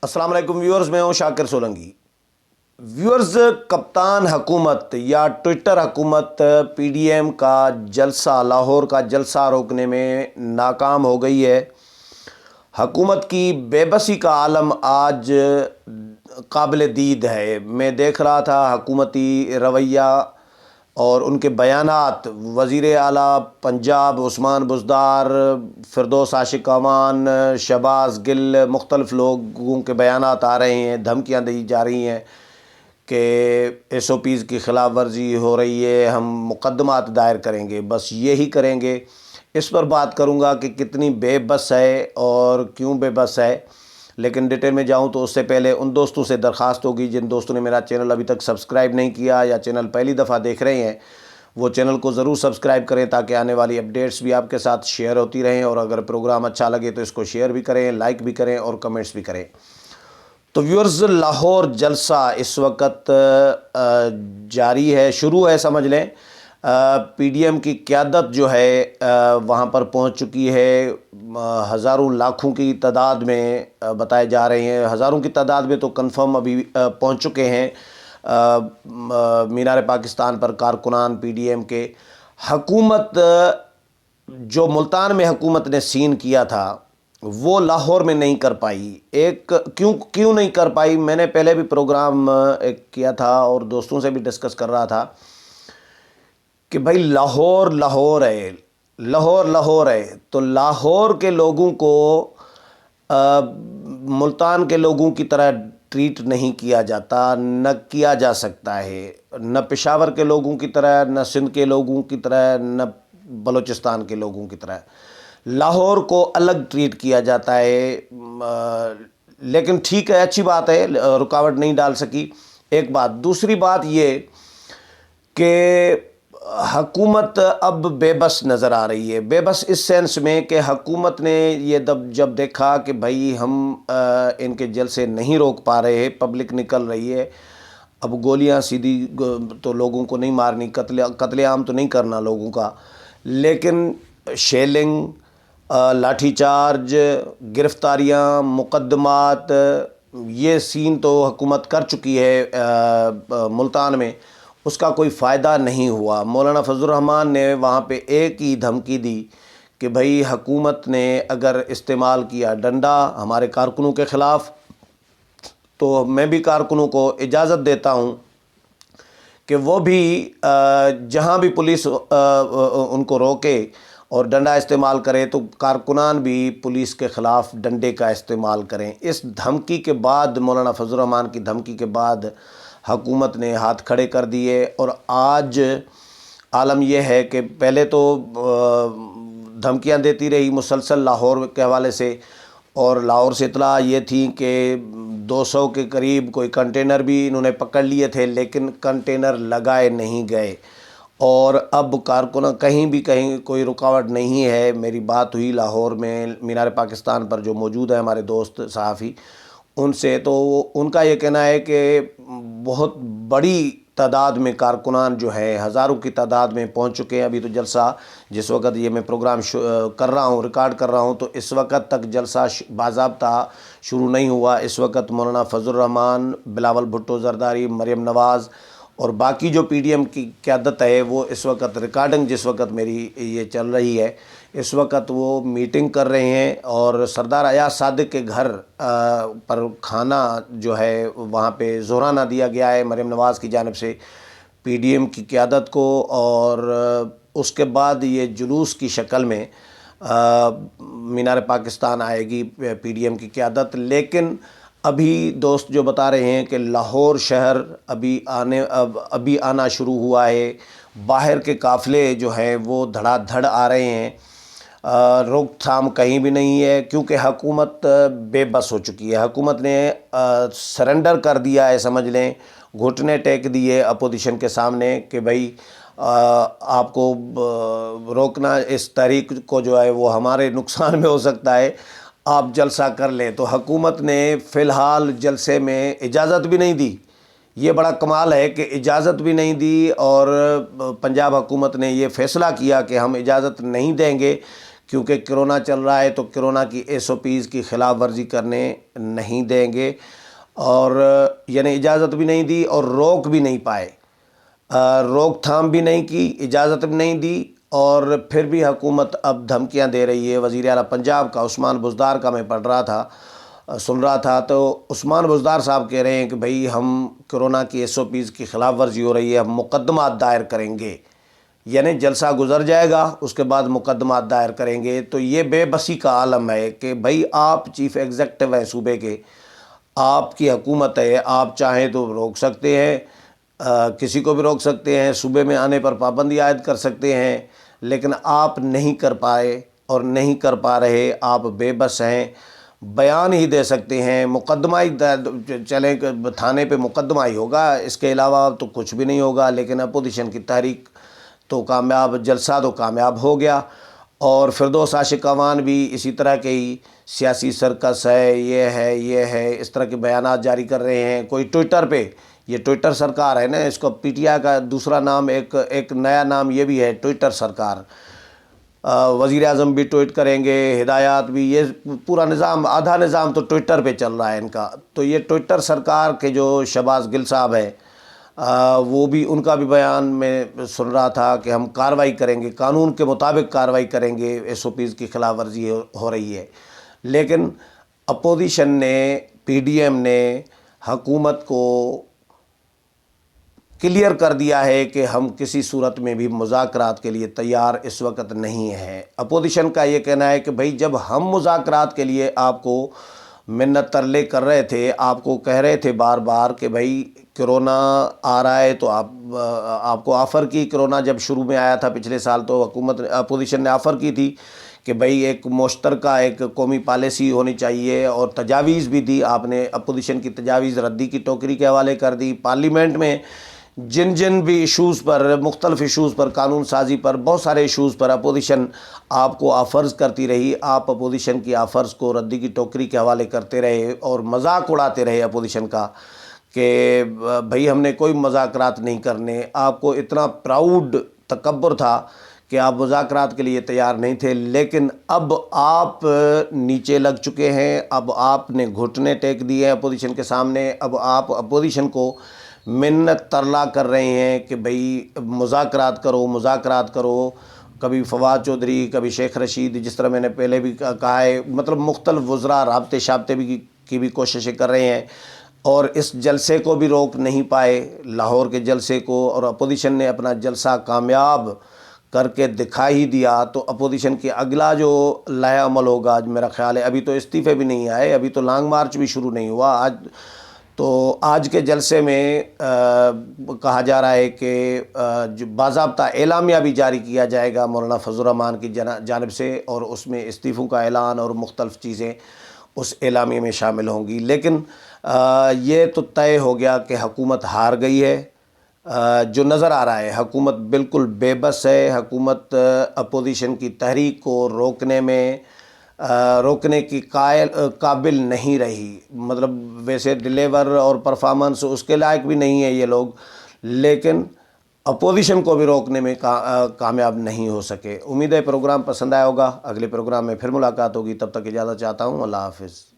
السلام علیکم ویورز، میں ہوں شاکر سولنگی۔ ویورز، کپتان حکومت یا ٹویٹر حکومت پی ڈی ایم کا جلسہ، لاہور کا جلسہ روکنے میں ناکام ہو گئی ہے۔ حکومت کی بے بسی کا عالم آج قابل دید ہے۔ میں دیکھ رہا تھا حکومتی رویہ اور ان کے بیانات، وزیر اعلیٰ پنجاب عثمان بزدار، فردوس عاشق امان، شہباز گل، مختلف لوگوں کے بیانات آ رہے ہیں، دھمکیاں دی جا رہی ہیں کہ ایس او پیز کی خلاف ورزی ہو رہی ہے، ہم مقدمات دائر کریں گے، بس یہی کریں گے۔ اس پر بات کروں گا کہ کتنی بے بس ہے اور کیوں بے بس ہے، لیکن ڈیٹیل میں جاؤں تو اس سے پہلے ان دوستوں سے درخواست ہوگی جن دوستوں نے میرا چینل ابھی تک سبسکرائب نہیں کیا یا چینل پہلی دفعہ دیکھ رہے ہیں، وہ چینل کو ضرور سبسکرائب کریں تاکہ آنے والی اپڈیٹس بھی آپ کے ساتھ شیئر ہوتی رہیں، اور اگر پروگرام اچھا لگے تو اس کو شیئر بھی کریں، لائک بھی کریں اور کمنٹس بھی کریں۔ تو ویورز، لاہور جلسہ اس وقت جاری ہے، شروع ہے سمجھ لیں۔ پی ڈی ایم کی قیادت جو ہے وہاں پر پہنچ چکی ہے، ہزاروں لاکھوں کی تعداد میں بتائے جا رہے ہیں، ہزاروں کی تعداد میں تو کنفرم ابھی پہنچ چکے ہیں مینار پاکستان پر کارکنان پی ڈی ایم کے۔ حکومت جو ملتان میں حکومت نے سین کیا تھا وہ لاہور میں نہیں کر پائی۔ کیوں نہیں کر پائی؟ میں نے پہلے بھی پروگرام ایک کیا تھا اور دوستوں سے بھی ڈسکس کر رہا تھا کہ بھائی لاہور ہے، تو لاہور کے لوگوں کو ملتان کے لوگوں کی طرح ٹریٹ نہیں کیا جاتا، نہ کیا جا سکتا ہے، نہ پشاور کے لوگوں کی طرح، نہ سندھ کے لوگوں کی طرح، نہ بلوچستان کے لوگوں کی طرح۔ لاہور کو الگ ٹریٹ کیا جاتا ہے، لیکن ٹھیک ہے، اچھی بات ہے، رکاوٹ نہیں ڈال سکی، ایک بات۔ دوسری بات یہ کہ حکومت اب بے بس نظر آ رہی ہے۔ بے بس اس سینس میں کہ حکومت نے یہ جب دیکھا کہ بھائی ہم ان کے جلسے نہیں روک پا رہے ہیں، پبلک نکل رہی ہے، اب گولیاں سیدھی تو لوگوں کو نہیں مارنی، قتل عام تو نہیں کرنا لوگوں کا، لیکن شیلنگ، لاٹھی چارج، گرفتاریاں، مقدمات، یہ سین تو حکومت کر چکی ہے ملتان میں، اس کا کوئی فائدہ نہیں ہوا۔ مولانا فضل الرحمان نے وہاں پہ ایک ہی دھمکی دی کہ بھائی حکومت نے اگر استعمال کیا ڈنڈا ہمارے کارکنوں کے خلاف تو میں بھی کارکنوں کو اجازت دیتا ہوں کہ وہ بھی جہاں بھی پولیس ان کو روکے اور ڈنڈا استعمال کرے تو کارکنان بھی پولیس کے خلاف ڈنڈے کا استعمال کریں۔ اس دھمکی کے بعد، مولانا فضل الرحمان کی دھمکی کے بعد، حکومت نے ہاتھ کھڑے کر دیے، اور آج عالم یہ ہے کہ پہلے تو دھمکیاں دیتی رہی مسلسل لاہور کے حوالے سے، اور لاہور سے اطلاع یہ تھی کہ 200 کے قریب کوئی کنٹینر بھی انہوں نے پکڑ لیے تھے، لیکن کنٹینر لگائے نہیں گئے، اور اب کارکنوں کہیں کوئی رکاوٹ نہیں ہے۔ میری بات ہوئی لاہور میں مینار پاکستان پر جو موجود ہے ہمارے دوست صحافی، ان سے، تو ان کا یہ کہنا ہے کہ بہت بڑی تعداد میں کارکنان جو ہے ہزاروں کی تعداد میں پہنچ چکے ہیں۔ ابھی تو جلسہ جس وقت یہ میں پروگرام کر رہا ہوں، ریکارڈ کر رہا ہوں، تو اس وقت تک جلسہ باضابطہ شروع نہیں ہوا۔ اس وقت مولانا فضل الرحمان، بلاول بھٹو زرداری، مریم نواز اور باقی جو پی ڈی ایم کی قیادت ہے، وہ اس وقت ریکارڈنگ جس وقت میری یہ چل رہی ہے، اس وقت وہ میٹنگ کر رہے ہیں، اور سردار ایاز صادق کے گھر پر کھانا جو ہے وہاں پہ زہرانہ دیا گیا ہے مریم نواز کی جانب سے پی ڈی ایم کی قیادت کو، اور اس کے بعد یہ جلوس کی شکل میں مینار پاکستان آئے گی پی ڈی ایم کی قیادت۔ لیکن ابھی دوست جو بتا رہے ہیں کہ لاہور شہر ابھی آنا شروع ہوا ہے، باہر کے قافلے جو ہیں وہ دھڑا دھڑ آ رہے ہیں، روک تھام کہیں بھی نہیں ہے، کیونکہ حکومت بے بس ہو چکی ہے۔ حکومت نے سرنڈر کر دیا ہے، سمجھ لیں، گھٹنے ٹیک دیے اپوزیشن کے سامنے کہ بھائی آپ کو روکنا، اس تحریک کو جو ہے وہ ہمارے نقصان میں ہو سکتا ہے، آپ جلسہ کر لیں۔ تو حکومت نے فی الحال جلسے میں اجازت بھی نہیں دی۔ یہ بڑا کمال ہے کہ اجازت بھی نہیں دی، اور پنجاب حکومت نے یہ فیصلہ کیا کہ ہم اجازت نہیں دیں گے کیونکہ کرونا چل رہا ہے تو کرونا کی SOPs کی خلاف ورزی کرنے نہیں دیں گے، اور یعنی اجازت بھی نہیں دی اور روک بھی نہیں پائے، روک تھام بھی نہیں کی، اجازت بھی نہیں دی، اور پھر بھی حکومت اب دھمکیاں دے رہی ہے۔ وزیر اعلیٰ پنجاب کا عثمان بزدار کا میں پڑھ رہا تھا، سن رہا تھا، تو عثمان بزدار صاحب کہہ رہے ہیں کہ بھئی ہم کرونا کی SOPs کی خلاف ورزی ہو رہی ہے، ہم مقدمات دائر کریں گے، یعنی جلسہ گزر جائے گا اس کے بعد مقدمات دائر کریں گے۔ تو یہ بے بسی کا عالم ہے کہ بھئی آپ چیف ایگزیکٹو ہیں صوبے کے، آپ کی حکومت ہے، آپ چاہیں تو روک سکتے ہیں، کسی کو بھی روک سکتے ہیں، صوبے میں آنے پر پابندی عائد کر سکتے ہیں، لیکن آپ نہیں کر پائے اور نہیں کر پا رہے، آپ بے بس ہیں۔ بیان ہی دے سکتے ہیں، مقدمہ ہی چلیں کہ تھانے پہ مقدمہ ہی ہوگا، اس کے علاوہ تو کچھ بھی نہیں ہوگا، لیکن اپوزیشن کی تحریک تو کامیاب، جلسہ تو کامیاب ہو گیا۔ اور فردوس عاشق اعوان بھی اسی طرح کے ہی سیاسی سرکس ہے، یہ ہے، اس طرح کے بیانات جاری کر رہے ہیں۔ کوئی ٹویٹر پہ، یہ ٹویٹر سرکار ہے نا، اس کو PTI کا دوسرا نام، ایک نیا نام یہ بھی ہے، ٹویٹر سرکار۔ وزیر اعظم بھی ٹویٹ کریں گے، ہدایات بھی، یہ پورا نظام، آدھا نظام تو ٹویٹر پہ چل رہا ہے ان کا۔ تو یہ ٹویٹر سرکار کے جو شہباز گل صاحب ہیں، وہ بھی، ان کا بھی بیان میں سن رہا تھا کہ ہم کارروائی کریں گے، قانون کے مطابق کارروائی کریں گے، SOPs کی خلاف ورزی ہو رہی ہے۔ لیکن اپوزیشن نے، PDM نے حکومت کو کلیئر کر دیا ہے کہ ہم کسی صورت میں بھی مذاکرات کے لیے تیار اس وقت نہیں ہیں۔ اپوزیشن کا یہ کہنا ہے کہ بھئی جب ہم مذاکرات کے لیے آپ کو منت ترلے کر رہے تھے، آپ کو کہہ رہے تھے بار بار کہ بھئی کرونا آ رہا ہے، تو آپ کو آفر کی، کرونا جب شروع میں آیا تھا پچھلے سال تو اپوزیشن نے آفر کی تھی کہ بھئی ایک مشترکہ ایک قومی پالیسی ہونی چاہیے، اور تجاویز بھی دی آپ نے۔ اپوزیشن کی تجاویز ردی کی ٹوکری کے حوالے کر دی۔ پارلیمنٹ میں جن بھی ایشوز پر، مختلف ایشوز پر، قانون سازی پر، بہت سارے ایشوز پر اپوزیشن آپ کو آفرز کرتی رہی، آپ اپوزیشن کی آفرز کو ردی کی ٹوکری کے حوالے کرتے رہے اور مذاق اڑاتے رہے اپوزیشن کا کہ بھئی ہم نے کوئی مذاکرات نہیں کرنے۔ آپ کو اتنا پراؤڈ تکبر تھا کہ آپ مذاکرات کے لیے تیار نہیں تھے، لیکن اب آپ نیچے لگ چکے ہیں، اب آپ نے گھٹنے ٹیک دیے ہیں اپوزیشن کے سامنے، اب آپ اپوزیشن کو منت ترلا کر رہے ہیں کہ بھئی مذاکرات کرو، مذاکرات کرو۔ کبھی فواد چودھری، کبھی شیخ رشید، جس طرح میں نے پہلے بھی کہا ہے، مطلب مختلف وزراء رابطے شابطے کی بھی کوششیں کر رہے ہیں، اور اس جلسے کو بھی روک نہیں پائے، لاہور کے جلسے کو، اور اپوزیشن نے اپنا جلسہ کامیاب کر کے دکھا ہی دیا۔ تو اپوزیشن کی اگلا جو لائحہ عمل ہوگا، میرا خیال ہے ابھی تو استعفے بھی نہیں آئے، ابھی تو لانگ مارچ بھی شروع نہیں ہوا۔ آج کے جلسے میں کہا جا رہا ہے کہ جو باضابطہ اعلامیہ بھی جاری کیا جائے گا مولانا فضل الرحمان کی جانب سے، اور اس میں استعفوں کا اعلان اور مختلف چیزیں اس اعلامیے میں شامل ہوں گی۔ لیکن یہ تو طے ہو گیا کہ حکومت ہار گئی ہے۔ جو نظر آ رہا ہے حکومت بالکل بے بس ہے، حکومت اپوزیشن کی تحریک کو روکنے کی قابل نہیں رہی، مطلب ویسے ڈیلیور اور پرفارمنس اس کے لائق بھی نہیں ہے یہ لوگ، لیکن اپوزیشن کو بھی روکنے میں کامیاب نہیں ہو سکے۔ امید ہے پروگرام پسند آیا ہوگا، اگلے پروگرام میں پھر ملاقات ہوگی، تب تک اجازت چاہتا ہوں، اللہ حافظ۔